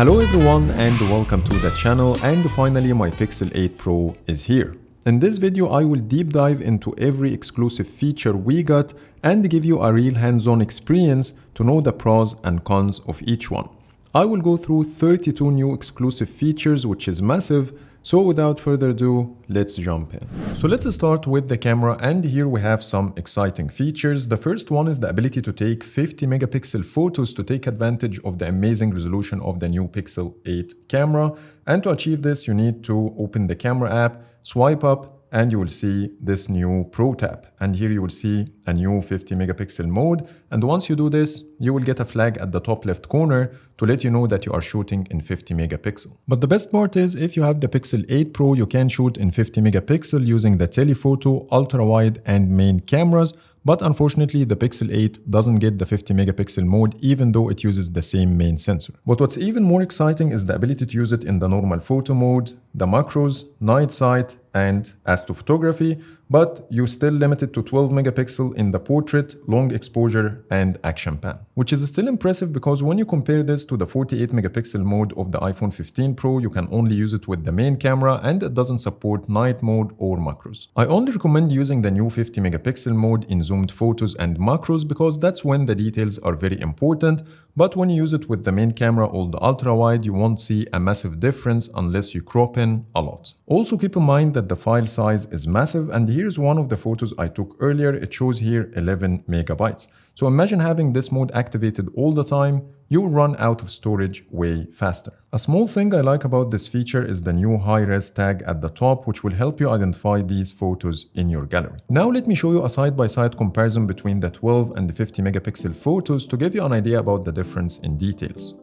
Hello everyone and welcome to the channel, and finally my Pixel 8 Pro is here. In this video I will deep dive into every exclusive feature we got and give you a real hands-on experience to know the pros and cons of each one. I will go through 32 new exclusive features, which is massive. So without further ado, let's jump in. So let's start with the camera, and here we have some exciting features. The first one is the ability to take 50 megapixel photos to take advantage of the amazing resolution of the new Pixel 8 camera. And to achieve this, you need to open the camera app, swipe up, and you will see this new Pro tab. And here you will see a new 50 megapixel mode. And once you do this, you will get a flag at the top left corner to let you know that you are shooting in 50 megapixel. But the best part is, if you have the Pixel 8 Pro, you can shoot in 50 megapixel using the telephoto, ultra wide, and main cameras. But unfortunately, the Pixel 8 doesn't get the 50 megapixel mode, even though it uses the same main sensor. But what's even more exciting is the ability to use it in the normal photo mode, the macros, night sight, and astrophotography, but you're still limited to 12 megapixel in the portrait, long exposure, and action pan. Which is still impressive because when you compare this to the 48 megapixel mode of the iPhone 15 Pro, you can only use it with the main camera and it doesn't support night mode or macros. I only recommend using the new 50 megapixel mode in zoomed photos and macros because that's when the details are very important. But when you use it with the main camera or the ultra wide, you won't see a massive difference unless you crop in a lot. Also keep in mind that the file size is massive, and here's one of the photos I took earlier. It shows here 11 megabytes. So imagine having this mode activated all the time. You'll run out of storage way faster. A small thing I like about this feature is the new high-res tag at the top, which will help you identify these photos in your gallery. Now let me show you a side-by-side comparison between the 12 and the 50 megapixel photos to give you an idea about the difference in details.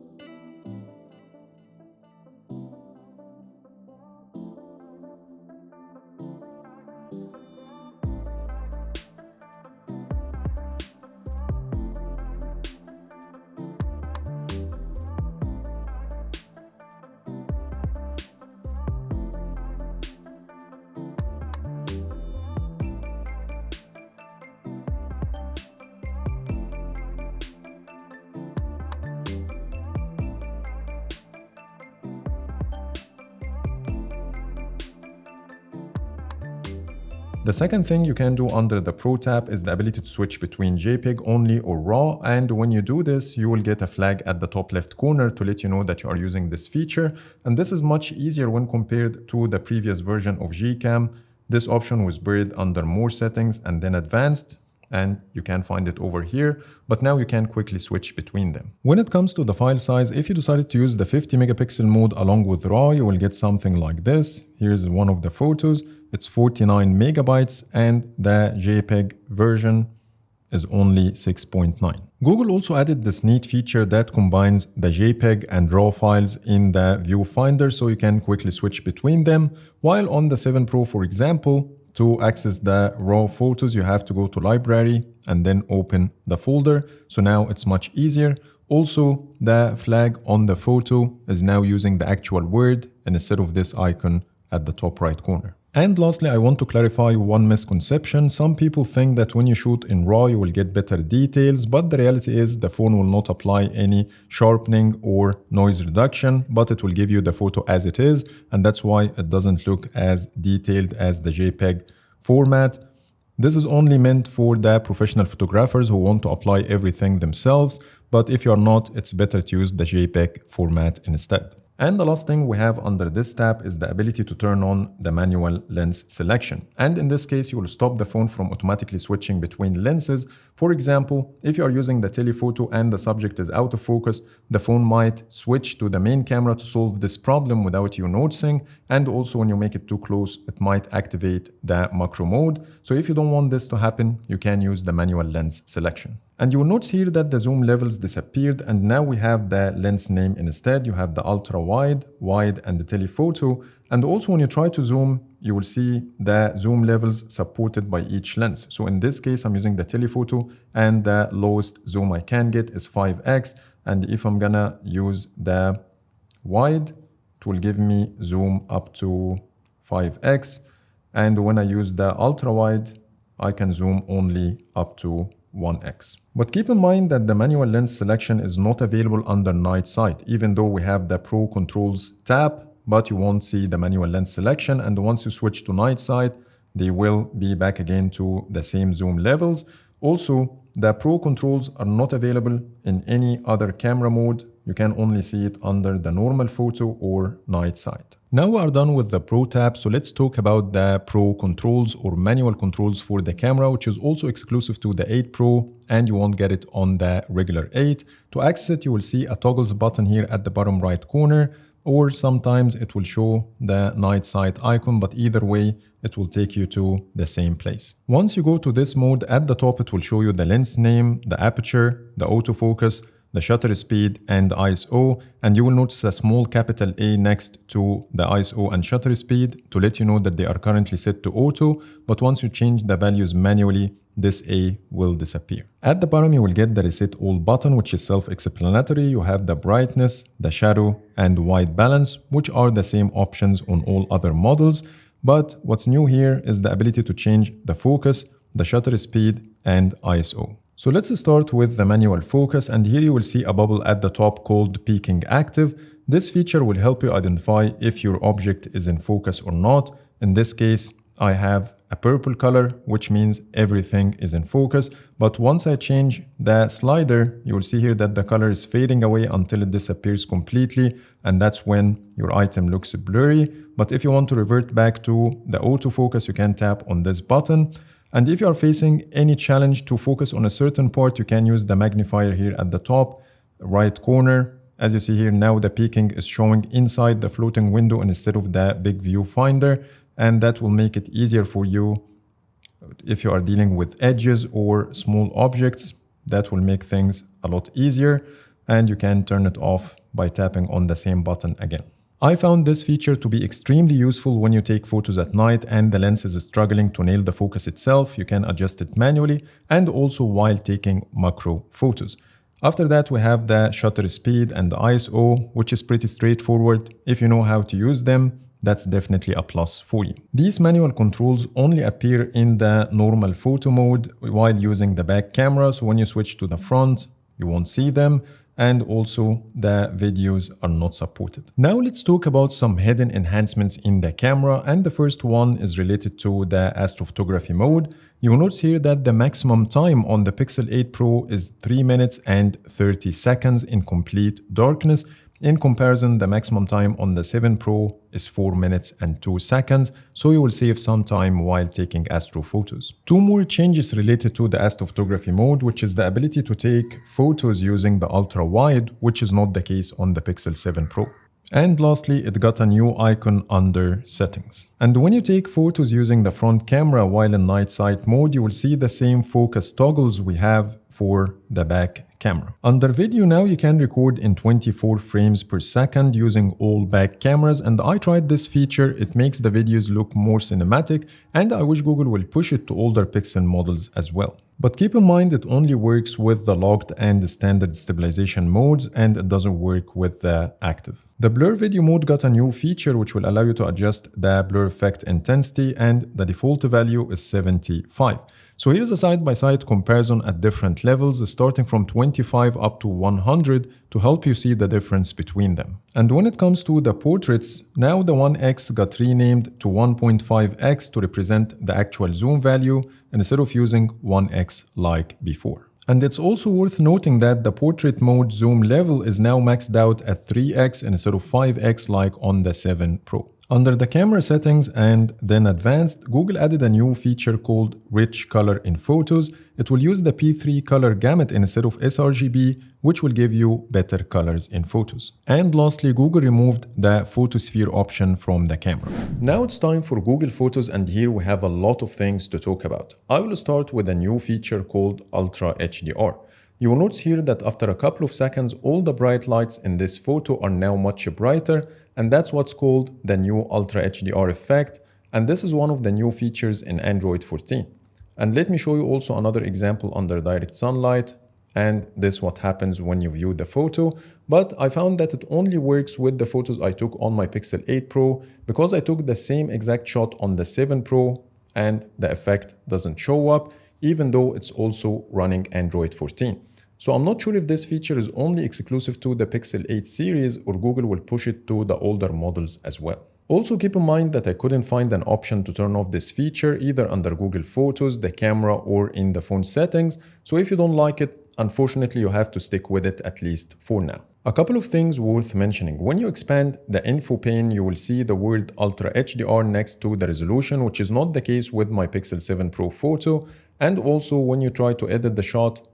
The second thing you can do under the Pro tab is the ability to switch between JPEG only or RAW, and when you do this, you will get a flag at the top left corner to let you know that you are using this feature. And this is much easier when compared to the previous version of GCam. This option was buried under More Settings and then Advanced, and you can find it over here, but now you can quickly switch between them. When it comes to the file size, if you decided to use the 50 megapixel mode along with RAW, you will get something like this. Here's one of the photos. It's 49 megabytes and the JPEG version is only 6.9. Google also added this neat feature that combines the JPEG and RAW files in the viewfinder, so you can quickly switch between them. While on the 7 Pro, for example, to access the RAW photos, you have to go to Library and then open the folder. So now it's much easier. Also, the flag on the photo is now using the actual word instead of this icon at the top right corner. And lastly, I want to clarify one misconception. Some people think that when you shoot in RAW, you will get better details, but the reality is the phone will not apply any sharpening or noise reduction, but it will give you the photo as it is, and that's why it doesn't look as detailed as the JPEG format. This is only meant for the professional photographers who want to apply everything themselves, but if you're not, it's better to use the JPEG format instead. And the last thing we have under this tab is the ability to turn on the manual lens selection. And in this case, you will stop the phone from automatically switching between lenses. For example, if you are using the telephoto and the subject is out of focus, the phone might switch to the main camera to solve this problem without you noticing. And also when you make it too close, it might activate the macro mode. So if you don't want this to happen, you can use the manual lens selection. And you will notice here that the zoom levels disappeared, and now we have the lens name instead. You have the ultra wide, wide, and the telephoto. And also when you try to zoom, you will see the zoom levels supported by each lens. So in this case, I'm using the telephoto, and the lowest zoom I can get is 5x. And if I'm gonna use the wide, it will give me zoom up to 5x. And when I use the ultra wide, I can zoom only up to 1x. But keep in mind that the manual lens selection is not available under night sight, even though we have the Pro Controls tab, but you won't see the manual lens selection, and once you switch to night sight, they will be back again to the same zoom levels. Also, the Pro Controls are not available in any other camera mode. You can only see it under the normal photo or night sight. Now we are done with the Pro tab, so let's talk about the Pro Controls or manual controls for the camera, which is also exclusive to the 8 Pro, and you won't get it on the regular 8. To access it, you will see a toggles button here at the bottom right corner, or sometimes it will show the night sight icon, but either way, it will take you to the same place. Once you go to this mode, at the top, it will show you the lens name, the aperture, the autofocus, the shutter speed, and ISO, and you will notice a small capital A next to the ISO and shutter speed to let you know that they are currently set to auto, but once you change the values manually, this A will disappear. At the bottom, you will get the Reset All button, which is self-explanatory. You have the brightness, the shadow, and white balance, which are the same options on all other models. But what's new here is the ability to change the focus, the shutter speed, and ISO. So let's start with the manual focus, and here you will see a bubble at the top called Peaking Active. This feature will help you identify if your object is in focus or not. In this case, I have a purple color, which means everything is in focus. But once I change the slider, you will see here that the color is fading away until it disappears completely, and that's when your item looks blurry. But if you want to revert back to the autofocus, you can tap on this button. And if you are facing any challenge to focus on a certain part, you can use the magnifier here at the top right corner. As you see here, now the peaking is showing inside the floating window instead of the big viewfinder, and that will make it easier for you if you are dealing with edges or small objects. That will make things a lot easier, and you can turn it off by tapping on the same button again. I found this feature to be extremely useful when you take photos at night and the lens is struggling to nail the focus itself. You can adjust it manually and also while taking macro photos. After that, we have the shutter speed and the ISO, which is pretty straightforward. If you know how to use them, that's definitely a plus for you. These manual controls only appear in the normal photo mode while using the back camera. So when you switch to the front, you won't see them. And also the videos are not supported. Now let's talk about some hidden enhancements in the camera, and the first one is related to the astrophotography mode. You will notice here that the maximum time on the Pixel 8 Pro is 3 minutes and 30 seconds in complete darkness. In comparison, the maximum time on the 7 Pro is 4 minutes and 2 seconds, so you will save some time while taking astro photos. Two more changes related to the astrophotography mode, which is the ability to take photos using the ultra wide, which is not the case on the Pixel 7 Pro. And lastly, it got a new icon under settings. And when you take photos using the front camera while in night sight mode, you will see the same focus toggles we have for the back camera. Under video now, you can record in 24 frames per second using all back cameras, and I tried this feature. It makes the videos look more cinematic, and I wish Google will push it to older Pixel models as well. But keep in mind, it only works with the locked and standard stabilization modes, and it doesn't work with the active. The blur video mode got a new feature which will allow you to adjust the blur effect intensity, and the default value is 75. So here's a side-by-side comparison at different levels, starting from 25 up to 100 to help you see the difference between them. And when it comes to the portraits, now the 1x got renamed to 1.5x to represent the actual zoom value instead of using 1x like before. And it's also worth noting that the portrait mode zoom level is now maxed out at 3x instead of 5x like on the 7 Pro. Under the camera settings and then advanced, Google added a new feature called Rich Color in Photos. It will use the P3 color gamut instead of sRGB, which will give you better colors in photos. And lastly, Google removed the photosphere option from the camera. Now it's time for Google Photos, and here we have a lot of things to talk about. I will start with a new feature called Ultra HDR. You will notice here that after a couple of seconds, all the bright lights in this photo are now much brighter, and that's what's called the new Ultra HDR effect, and this is one of the new features in Android 14. And let me show you also another example under direct sunlight, and this is what happens when you view the photo. But I found that it only works with the photos I took on my Pixel 8 Pro, because I took the same exact shot on the 7 Pro and the effect doesn't show up. even though it's also running Android 14. So I'm not sure if this feature is only exclusive to the Pixel 8 series or Google will push it to the older models as well. Also keep in mind that I couldn't find an option to turn off this feature either under Google Photos, the camera, or in the phone settings. So if you don't like it, unfortunately you have to stick with it at least for now. A couple of things worth mentioning. When you expand the info pane, you will see the word Ultra HDR next to the resolution, which is not the case with my Pixel 7 Pro photo. And also when you try to edit the shot,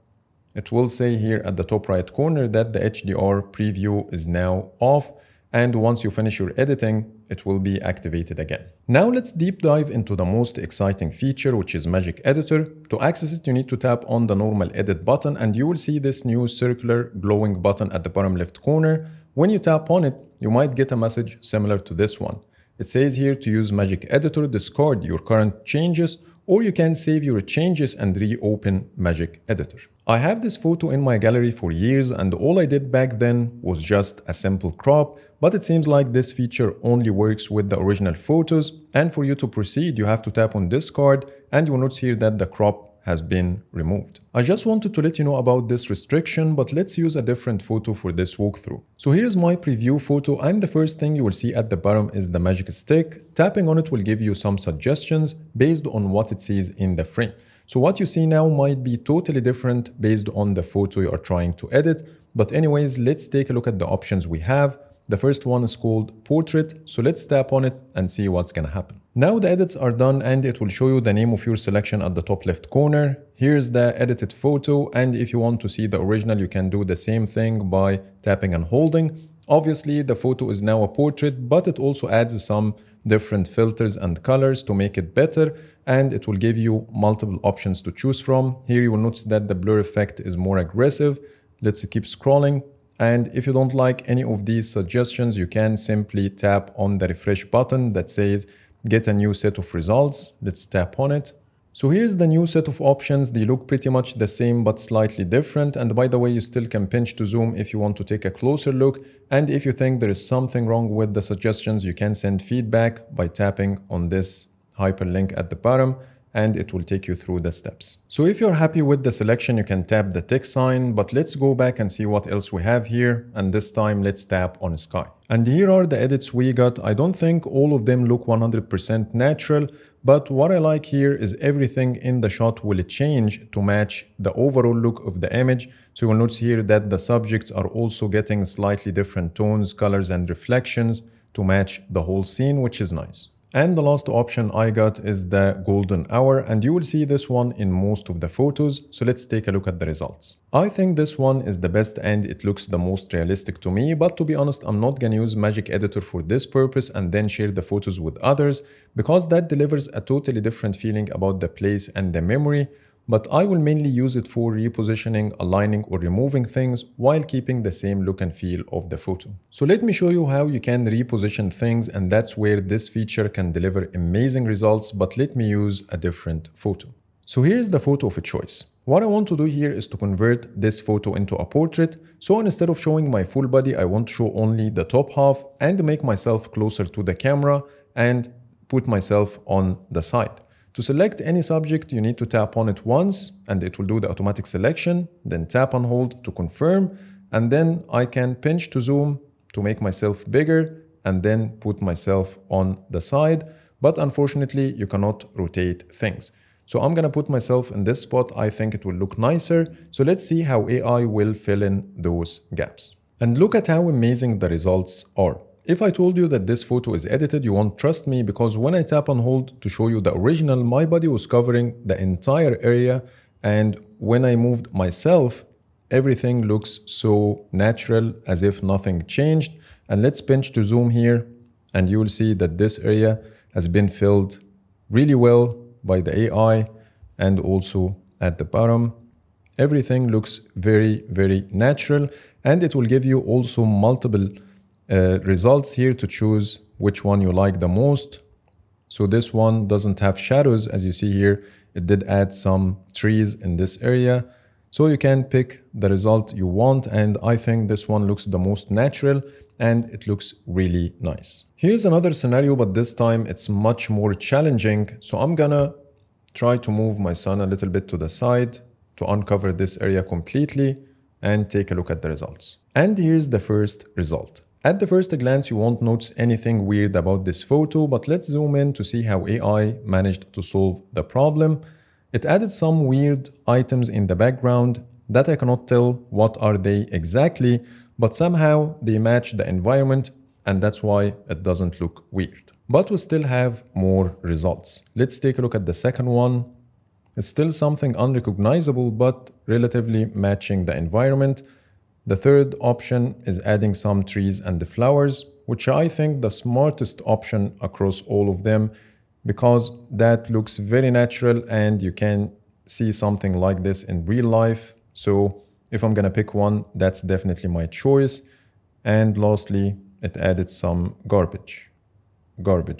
it will say here at the top right corner that the HDR preview is now off. And once you finish your editing, it will be activated again. Now let's deep dive into the most exciting feature, which is Magic Editor. To access it, you need to tap on the normal edit button and you will see this new circular glowing button at the bottom left corner. When you tap on it, you might get a message similar to this one. It says here to use Magic Editor, discard your current changes, or you can save your changes and reopen Magic Editor. I have this photo in my gallery for years and all I did back then was just a simple crop, but it seems like this feature only works with the original photos, and for you to proceed you have to tap on discard and you will notice here that the crop has been removed. I just wanted to let you know about this restriction, but let's use a different photo for this walkthrough. So here's my preview photo and the first thing you will see at the bottom is the magic stick. Tapping on it will give you some suggestions based on what it sees in the frame. So what you see now might be totally different based on the photo you are trying to edit. But anyways, let's take a look at the options we have. The first one is called Portrait. So let's tap on it and see what's gonna happen. Now the edits are done and it will show you the name of your selection at the top left corner. Here's the edited photo, and if you want to see the original, you can do the same thing by tapping and holding. Obviously, the photo is now a portrait, but it also adds some different filters and colors to make it better, and it will give you multiple options to choose from. Here you will notice that the blur effect is more aggressive. Let's keep scrolling. And if you don't like any of these suggestions, you can simply tap on the refresh button that says get a new set of results. Let's tap on it. So here's the new set of options. They look pretty much the same but slightly different. And by the way, you still can pinch to zoom if you want to take a closer look. And if you think there is something wrong with the suggestions, you can send feedback by tapping on this hyperlink at the bottom, and it will take you through the steps. So if you're happy with the selection, you can tap the tick sign, but let's go back and see what else we have here. And this time let's tap on sky. And here are the edits we got. I don't think all of them look 100% natural, but what I like here is everything in the shot will change to match the overall look of the image. So you will notice here that the subjects are also getting slightly different tones, colors, and reflections to match the whole scene, which is nice. And the last option I got is the golden hour, and you will see this one in most of the photos. So let's take a look at the results. I think this one is the best and it looks the most realistic to me, but to be honest, I'm not gonna use Magic Editor for this purpose and then share the photos with others, because that delivers a totally different feeling about the place and the memory. But I will mainly use it for repositioning, aligning, or removing things while keeping the same look and feel of the photo. So let me show you how you can reposition things, and that's where this feature can deliver amazing results, but let me use a different photo. So here's the photo of a choice. What I want to do here is to convert this photo into a portrait. So instead of showing my full body, I want to show only the top half and make myself closer to the camera and put myself on the side. To select any subject, you need to tap on it once and it will do the automatic selection, then tap and hold to confirm, and then I can pinch to zoom to make myself bigger and then put myself on the side. But unfortunately, you cannot rotate things. So I'm gonna put myself in this spot. I think it will look nicer. So let's see how AI will fill in those gaps. And look at how amazing the results are. If I told you that this photo is edited, you won't trust me, because when I tap and hold to show you the original, my body was covering the entire area. And when I moved myself, everything looks so natural as if nothing changed. And let's pinch to zoom here and you will see that this area has been filled really well by the AI, and also at the bottom. Everything looks very, very natural, and it will give you also multiple results here to choose which one you like the most. So this one doesn't have shadows, as you see here. It did add some trees in this area. So you can pick the result you want, and I think this one looks the most natural and it looks really nice. Here's another scenario, but this time it's much more challenging. So I'm gonna try to move my sun a little bit to the side to uncover this area completely and take a look at the results. And here's the first result. At the first glance, you won't notice anything weird about this photo, but let's zoom in to see how AI managed to solve the problem. It added some weird items in the background that I cannot tell what are they exactly, but somehow they match the environment, and that's why it doesn't look weird. But we still have more results. Let's take a look at the second one. It's still something unrecognizable, but relatively matching the environment. The third option is adding some trees and the flowers, which I think the smartest option across all of them, because that looks very natural and you can see something like this in real life. So if I'm gonna pick one, that's definitely my choice. And lastly, it added some garbage,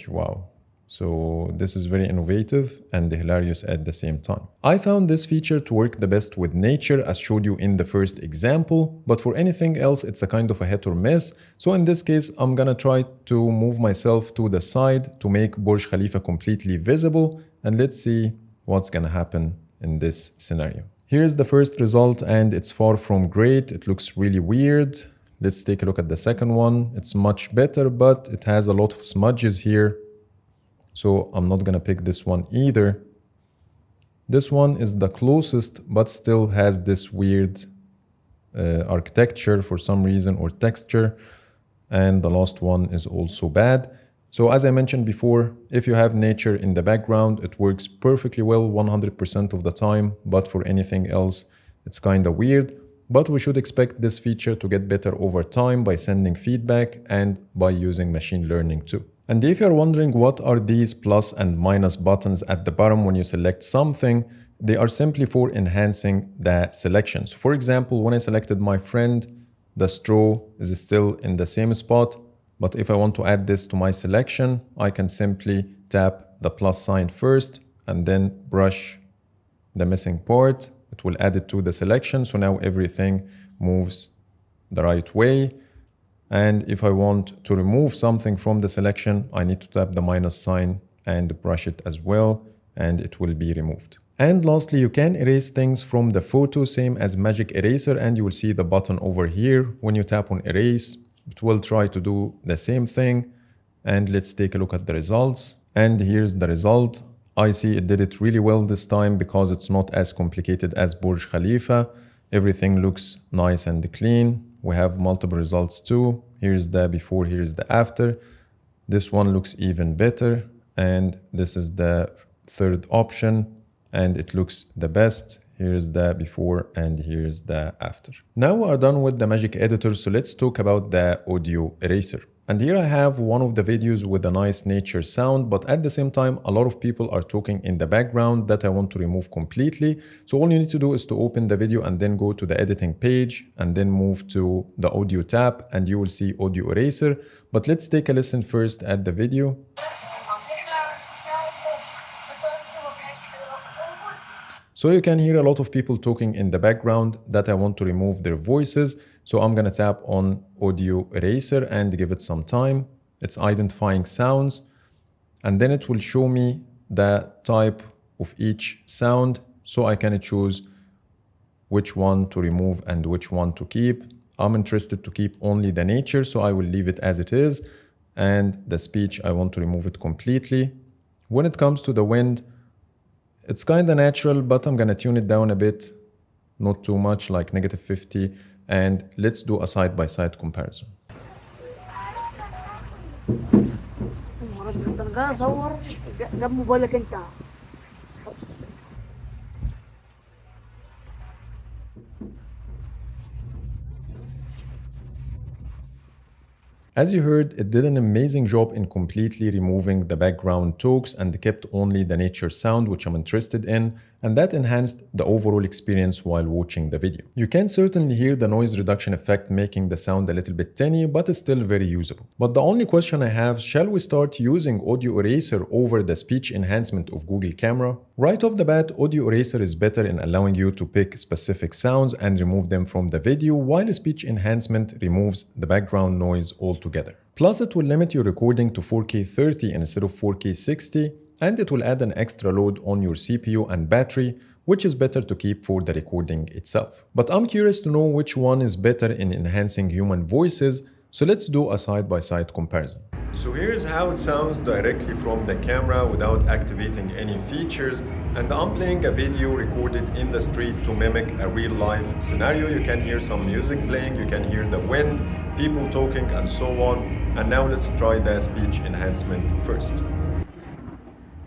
wow. So this is very innovative and hilarious at the same time. I found this feature to work the best with nature, as showed you in the first example, but for anything else, it's a kind of a hit or miss. So in this case, I'm gonna try to move myself to the side to make Burj Khalifa completely visible, and let's see what's gonna happen in this scenario. Here's the first result, and it's far from great. It looks really weird. Let's take a look at the second one. It's much better, but it has a lot of smudges here. So I'm not gonna pick this one either. This one is the closest, but still has this weird architecture for some reason, or texture. And the last one is also bad. So as I mentioned before, if you have nature in the background, it works perfectly well 100% of the time, but for anything else, it's kind of weird. But we should expect this feature to get better over time by sending feedback and by using machine learning too. And if you're wondering what are these plus and minus buttons at the bottom when you select something, they are simply for enhancing the selections. For example, when I selected my friend, the straw is still in the same spot. But if I want to add this to my selection, I can simply tap the plus sign first and then brush the missing part. It will add it to the selection. So now everything moves the right way. And if I want to remove something from the selection, I need to tap the minus sign and brush it as well, and it will be removed. And lastly, you can erase things from the photo, same as Magic Eraser, and you will see the button over here. When you tap on erase, it will try to do the same thing. And let's take a look at the results. And here's the result. I see it did it really well this time because it's not as complicated as Burj Khalifa. Everything looks nice and clean. We have multiple results too. Here's the before, here's the after. This one looks even better. And this is the third option. And it looks the best. Here's the before and here's the after. Now we are done with the Magic Editor, so let's talk about the audio eraser. And here I have one of the videos with a nice nature sound, but at the same time, a lot of people are talking in the background that I want to remove completely. So all you need to do is to open the video and then go to the editing page and then move to the audio tab and you will see audio eraser. But let's take a listen first at the video. So you can hear a lot of people talking in the background that I want to remove their voices. So I'm gonna tap on audio eraser and give it some time. It's identifying sounds. And then it will show me the type of each sound. So I can choose which one to remove and which one to keep. I'm interested to keep only the nature, so I will leave it as it is. And the speech, I want to remove it completely. When it comes to the wind, it's kind of natural, but I'm gonna tune it down a bit, not too much, like -50. And let's do a side-by-side comparison. As you heard, it did an amazing job in completely removing the background talks and kept only the nature sound, which I'm interested in, and that enhanced the overall experience while watching the video. You can certainly hear the noise reduction effect making the sound a little bit tinny, but it's still very usable. But the only question I have, shall we start using audio eraser over the speech enhancement of Google Camera? Right off the bat, audio eraser is better in allowing you to pick specific sounds and remove them from the video, while speech enhancement removes the background noise altogether. Plus, it will limit your recording to 4K 30 instead of 4K 60, and it will add an extra load on your CPU and battery, which is better to keep for the recording itself. But I'm curious to know which one is better in enhancing human voices, so let's do a side-by-side comparison. So here's how it sounds directly from the camera without activating any features, and I'm playing a video recorded in the street to mimic a real-life scenario. You can hear some music playing, you can hear the wind, people talking, and so on. And now let's try the speech enhancement first.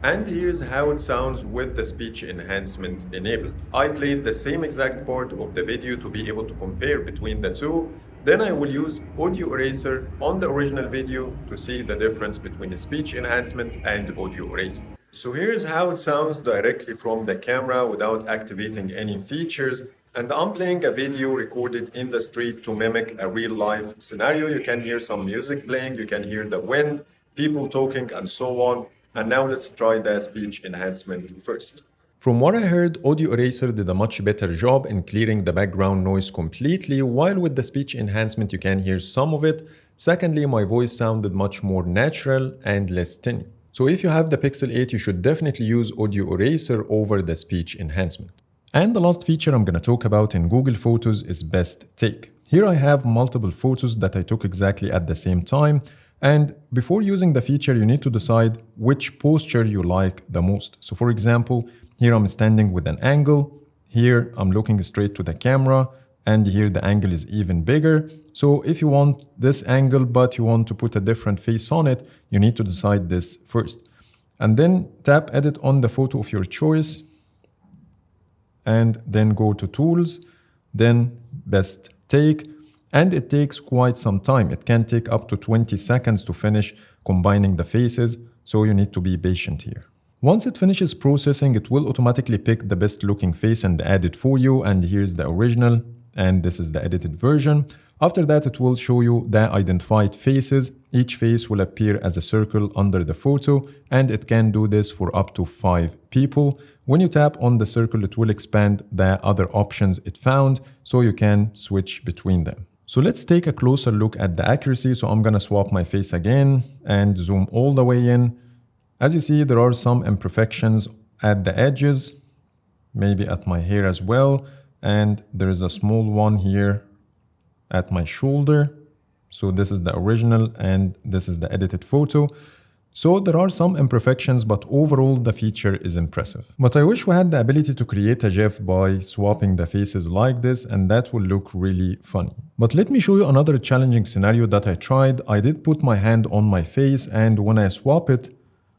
And here's how it sounds with the speech enhancement enabled. I played the same exact part of the video to be able to compare between the two. Then I will use audio eraser on the original video to see the difference between the speech enhancement and audio eraser. So here's how it sounds directly from the camera without activating any features. And I'm playing a video recorded in the street to mimic a real-life scenario. You can hear some music playing, you can hear the wind, people talking, and so on. And now let's try the speech enhancement first. From what I heard, Audio Eraser did a much better job in clearing the background noise completely, while with the speech enhancement you can hear some of it. Secondly, my voice sounded much more natural and less tinny. So if you have the Pixel 8, you should definitely use Audio Eraser over the speech enhancement. And the last feature I'm going to talk about in Google Photos is Best Take. Here I have multiple photos that I took exactly at the same time. And before using the feature, you need to decide which posture you like the most. So for example, here I'm standing with an angle, here I'm looking straight to the camera, and here the angle is even bigger. So if you want this angle, but you want to put a different face on it, you need to decide this first. And then tap Edit on the photo of your choice, and then go to Tools, then Best Take. And it takes quite some time. It can take up to 20 seconds to finish combining the faces, so you need to be patient here. Once it finishes processing, it will automatically pick the best looking face and add it for you, and here's the original, and this is the edited version. After that, it will show you the identified faces. Each face will appear as a circle under the photo, and it can do this for up to 5 people. When you tap on the circle, it will expand the other options it found, so you can switch between them. So let's take a closer look at the accuracy. So I'm gonna swap my face again and zoom all the way in. As you see, there are some imperfections at the edges, maybe at my hair as well. And there is a small one here at my shoulder. So this is the original and this is the edited photo. So there are some imperfections, but overall the feature is impressive. But I wish we had the ability to create a GIF by swapping the faces like this, and that will look really funny. But let me show you another challenging scenario that I tried. I did put my hand on my face, and when I swap it,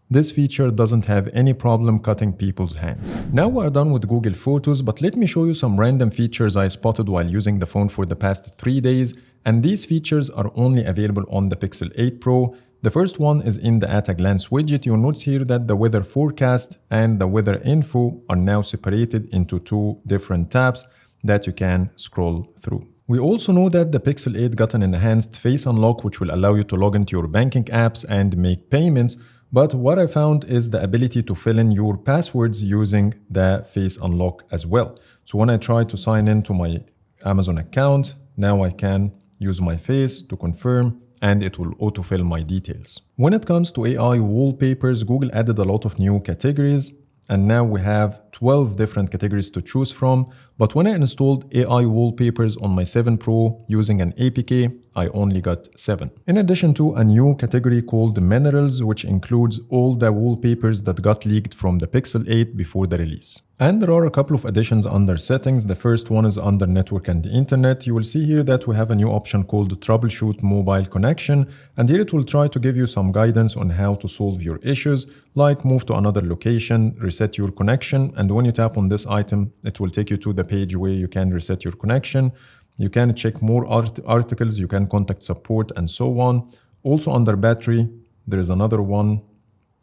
this feature doesn't have any problem cutting people's hands. Now we are done with Google Photos, but let me show you some random features I spotted while using the phone for the past 3 days, and these features are only available on the Pixel 8 Pro. The first one is in the At a Glance widget. You'll notice here that the weather forecast and the weather info are now separated into 2 different tabs that you can scroll through. We also know that the Pixel 8 got an enhanced face unlock, which will allow you to log into your banking apps and make payments. But what I found is the ability to fill in your passwords using the face unlock as well. So when I try to sign in to my Amazon account, now I can use my face to confirm, and it will autofill my details. When it comes to AI wallpapers, Google added a lot of new categories, and now we have 12 different categories to choose from. But when I installed AI wallpapers on my 7 Pro using an APK, I only got 7. In addition to a new category called Minerals, which includes all the wallpapers that got leaked from the Pixel 8 before the release. And there are a couple of additions under settings. The first one is under network and internet. You will see here that we have a new option called Troubleshoot Mobile Connection. And here it will try to give you some guidance on how to solve your issues, like move to another location, reset your connection. And when you tap on this item, it will take you to the page where you can reset your connection. You can check more articles, you can contact support, and so on. Also under battery, there is another one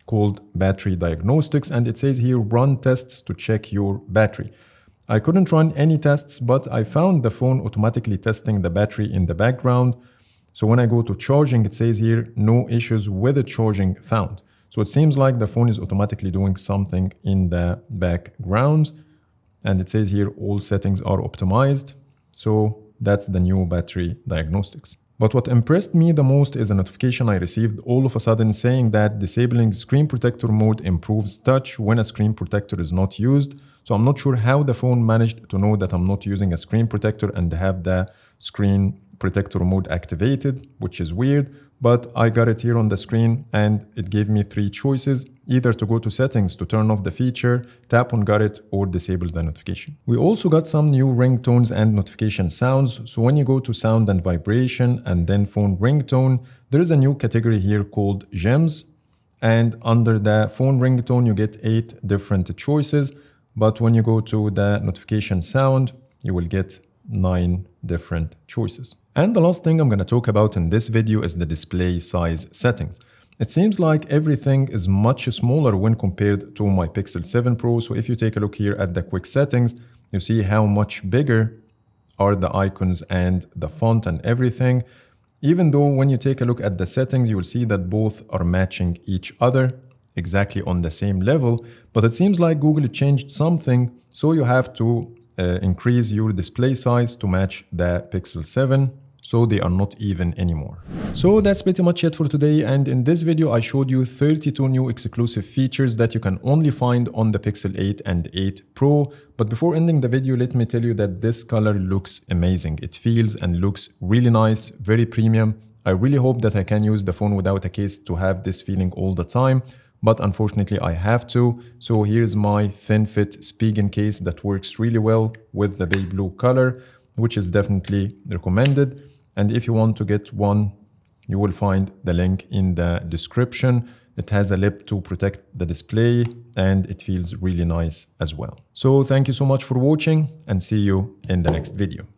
called Battery Diagnostics, and it says here run tests to check your battery. I couldn't run any tests, but I found the phone automatically testing the battery in the background. So when I go to charging, it says here no issues with the charging found. So it seems like the phone is automatically doing something in the background, and it says here all settings are optimized. So that's the new Battery Diagnostics. But what impressed me the most is a notification I received all of a sudden saying that disabling screen protector mode improves touch when a screen protector is not used. So I'm not sure how the phone managed to know that I'm not using a screen protector and have the screen protector mode activated, which is weird. But I got it here on the screen and it gave me 3 choices, either to go to settings to turn off the feature, tap on got it, or disable the notification. We also got some new ringtones and notification sounds. So when you go to sound and vibration and then phone ringtone, there is a new category here called gems. And under the phone ringtone, you get 8 different choices. But when you go to the notification sound, you will get 9 different choices. And the last thing I'm going to talk about in this video is the display size settings. It seems like everything is much smaller when compared to my Pixel 7 Pro. So if you take a look here at the quick settings, you see how much bigger are the icons and the font and everything. Even though when you take a look at the settings, you will see that both are matching each other exactly on the same level. But it seems like Google changed something, so you have to increase your display size to match the Pixel 7. So they are not even anymore. So that's pretty much it for today. And in this video, I showed you 32 new exclusive features that you can only find on the Pixel 8 and 8 Pro. But before ending the video, let me tell you that this color looks amazing. It feels and looks really nice, very premium. I really hope that I can use the phone without a case to have this feeling all the time. But unfortunately, I have to. So here's my thin fit Spigen case that works really well with the baby blue color, which is definitely recommended. And if you want to get one, you will find the link in the description. It has a lip to protect the display and it feels really nice as well. So thank you so much for watching and see you in the next video.